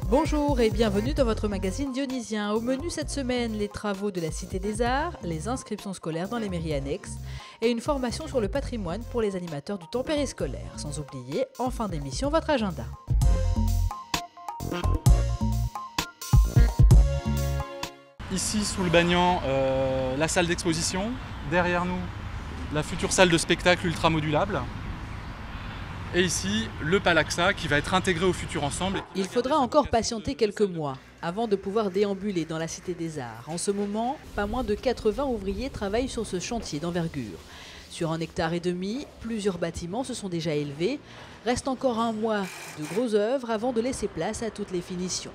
Bonjour et bienvenue dans votre magazine dionysien. Au menu cette semaine, les travaux de la Cité des Arts, les inscriptions scolaires dans les mairies annexes et une formation sur le patrimoine pour les animateurs du temps périscolaire. Sans oublier, en fin d'émission, votre agenda. Ici, sous le Bagnan, la salle d'exposition. Derrière nous, la future salle de spectacle ultramodulable. Et ici, le Palaxa qui va être intégré au futur ensemble. Il faudra encore patienter quelques mois avant de pouvoir déambuler dans la Cité des Arts. En ce moment, pas moins de 80 ouvriers travaillent sur ce chantier d'envergure. Sur 1,5 hectare, plusieurs bâtiments se sont déjà élevés. Reste encore un mois de grosses œuvres avant de laisser place à toutes les finitions.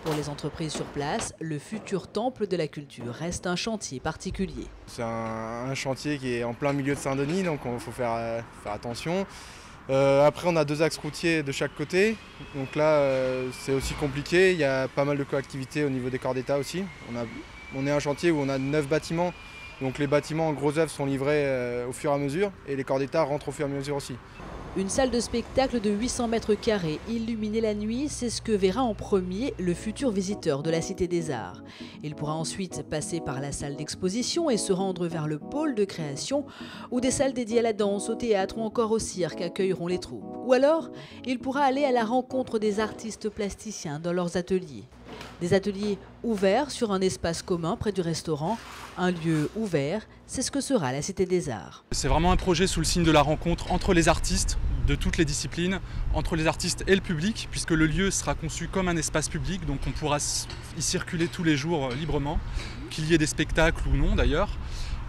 Pour les entreprises sur place, le futur temple de la culture reste un chantier particulier. C'est un chantier qui est en plein milieu de Saint-Denis, donc il faut faire attention. Après, on a 2 axes routiers de chaque côté, donc là c'est aussi compliqué. Il y a pas mal de coactivité au niveau des corps d'État aussi. On est un chantier où on a 9 bâtiments, donc les bâtiments en gros œuvre sont livrés au fur et à mesure et les corps d'État rentrent au fur et à mesure aussi. Une salle de spectacle de 800 mètres carrés, illuminée la nuit, c'est ce que verra en premier le futur visiteur de la Cité des Arts. Il pourra ensuite passer par la salle d'exposition et se rendre vers le pôle de création, où des salles dédiées à la danse, au théâtre ou encore au cirque accueilleront les troupes. Ou alors, il pourra aller à la rencontre des artistes plasticiens dans leurs ateliers. Des ateliers ouverts sur un espace commun près du restaurant. Un lieu ouvert, c'est ce que sera la Cité des Arts. C'est vraiment un projet sous le signe de la rencontre entre les artistes de toutes les disciplines, entre les artistes et le public, puisque le lieu sera conçu comme un espace public, donc on pourra y circuler tous les jours librement, qu'il y ait des spectacles ou non d'ailleurs.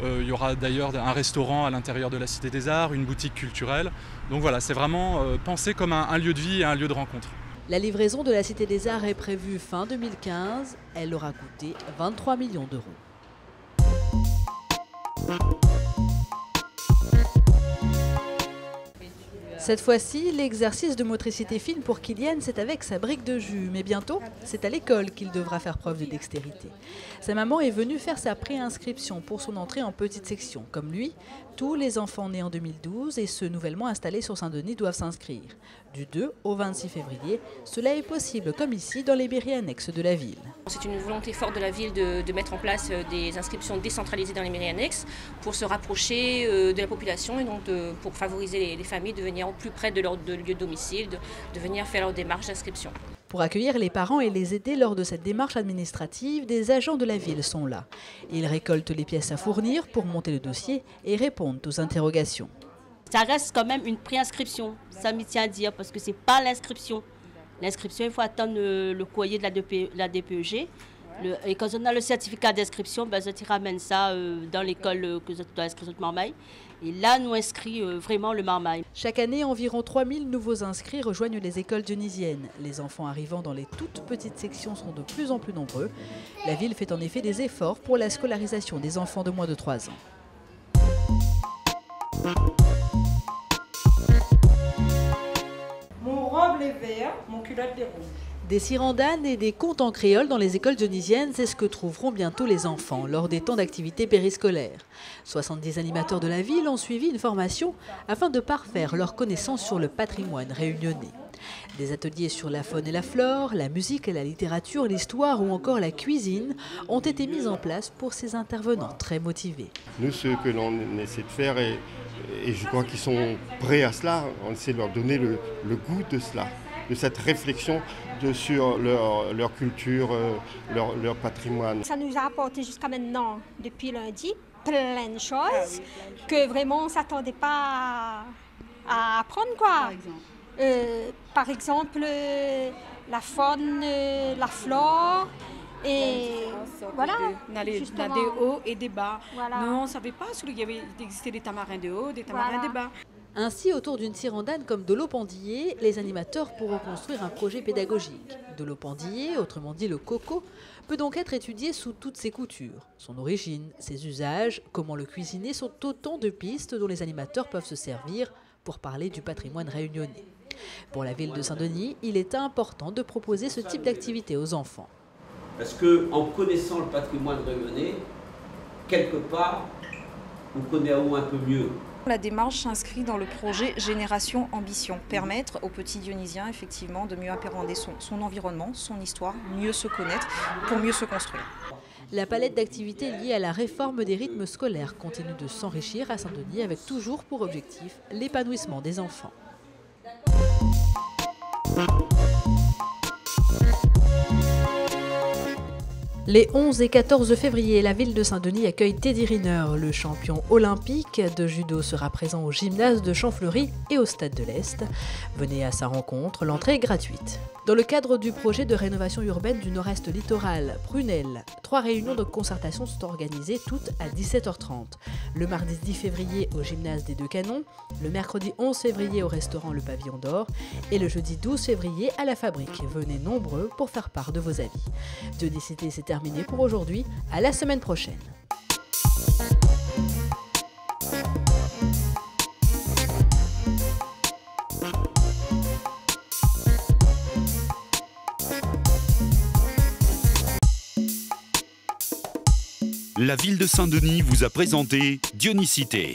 Il y aura d'ailleurs un restaurant à l'intérieur de la Cité des Arts, une boutique culturelle. Donc voilà, c'est vraiment pensé comme un lieu de vie et un lieu de rencontre. La livraison de la Cité des Arts est prévue fin 2015. Elle aura coûté 23 millions d'euros. Cette fois-ci, l'exercice de motricité fine pour Kylian, c'est avec sa brique de jus. Mais bientôt, c'est à l'école qu'il devra faire preuve de dextérité. Sa maman est venue faire sa préinscription pour son entrée en petite section. Comme lui, tous les enfants nés en 2012 et ceux nouvellement installés sur Saint-Denis doivent s'inscrire. Du 2 au 26 février, cela est possible comme ici dans les mairies annexes de la ville. C'est une volonté forte de la ville de mettre en place des inscriptions décentralisées dans les mairies annexes pour se rapprocher de la population et donc pour favoriser les familles de venir au plus près de leur lieu de domicile, de venir faire leur démarche d'inscription. Pour accueillir les parents et les aider lors de cette démarche administrative, des agents de la ville sont là. Ils récoltent les pièces à fournir pour monter le dossier et répondent aux interrogations. Ça reste quand même une préinscription, ça me tient à dire, parce que ce n'est pas l'inscription. L'inscription, il faut attendre le courrier de la DPEG. Et quand on a le certificat d'inscription, ben, tu ramènes ça dans l'école que tu dois inscrire de Marmaille. Et là, nous inscrit vraiment le Marmaille. Chaque année, environ 3000 nouveaux inscrits rejoignent les écoles dionysiennes. Les enfants arrivant dans les toutes petites sections sont de plus en plus nombreux. La ville fait en effet des efforts pour la scolarisation des enfants de moins de 3 ans. Mon robe est vert, mon culotte est rouge. Des cirandanes et des contes en créole dans les écoles dionysiennes, c'est ce que trouveront bientôt les enfants lors des temps d'activité périscolaire. 70 animateurs de la ville ont suivi une formation afin de parfaire leurs connaissances sur le patrimoine réunionnais. Des ateliers sur la faune et la flore, la musique et la littérature, l'histoire ou encore la cuisine ont été mis en place pour ces intervenants très motivés. Nous, ce que l'on essaie de faire, et je crois qu'ils sont prêts à cela, on essaie de leur donner le goût de cela, de cette réflexion sur leur culture, leur patrimoine. Ça nous a apporté jusqu'à maintenant, depuis lundi, plein de choses que vraiment on ne s'attendait pas à apprendre, quoi. Par exemple, la faune, la flore. Et voilà, on a des hauts et des bas. Voilà. Nous, on ne savait pas qu'il existait des tamarins de haut, des tamarins de bas. Ainsi, autour d'une cirandane comme de l'eau-pendillé, les animateurs pourront construire un projet pédagogique. De l'eau-pendillé, autrement dit le coco, peut donc être étudié sous toutes ses coutures. Son origine, ses usages, comment le cuisiner sont autant de pistes dont les animateurs peuvent se servir pour parler du patrimoine réunionnais. Pour la ville de Saint-Denis, il est important de proposer ce type d'activité aux enfants. Parce qu'en connaissant le patrimoine réunionnais, quelque part, on connaît à un peu mieux. La démarche s'inscrit dans le projet Génération Ambition, permettre aux petits Dionysiens effectivement de mieux appréhender son environnement, son histoire, mieux se connaître pour mieux se construire. La palette d'activités liées à la réforme des rythmes scolaires continue de s'enrichir à Saint-Denis avec toujours pour objectif l'épanouissement des enfants. Les 11 et 14 février, la ville de Saint-Denis accueille Teddy Riner. Le champion olympique de judo sera présent au gymnase de Champfleury et au stade de l'Est. Venez à sa rencontre, l'entrée est gratuite. Dans le cadre du projet de rénovation urbaine du Nord-Est littoral, Prunelle, 3 réunions de concertation sont organisées toutes à 17h30. Le mardi 10 février au gymnase des Deux Canons, le mercredi 11 février au restaurant Le Pavillon d'Or et le jeudi 12 février à la Fabrique. Venez nombreux pour faire part de vos avis. Dionicité, c'est terminé pour aujourd'hui. À la semaine prochaine. La ville de Saint-Denis vous a présenté Dionicité.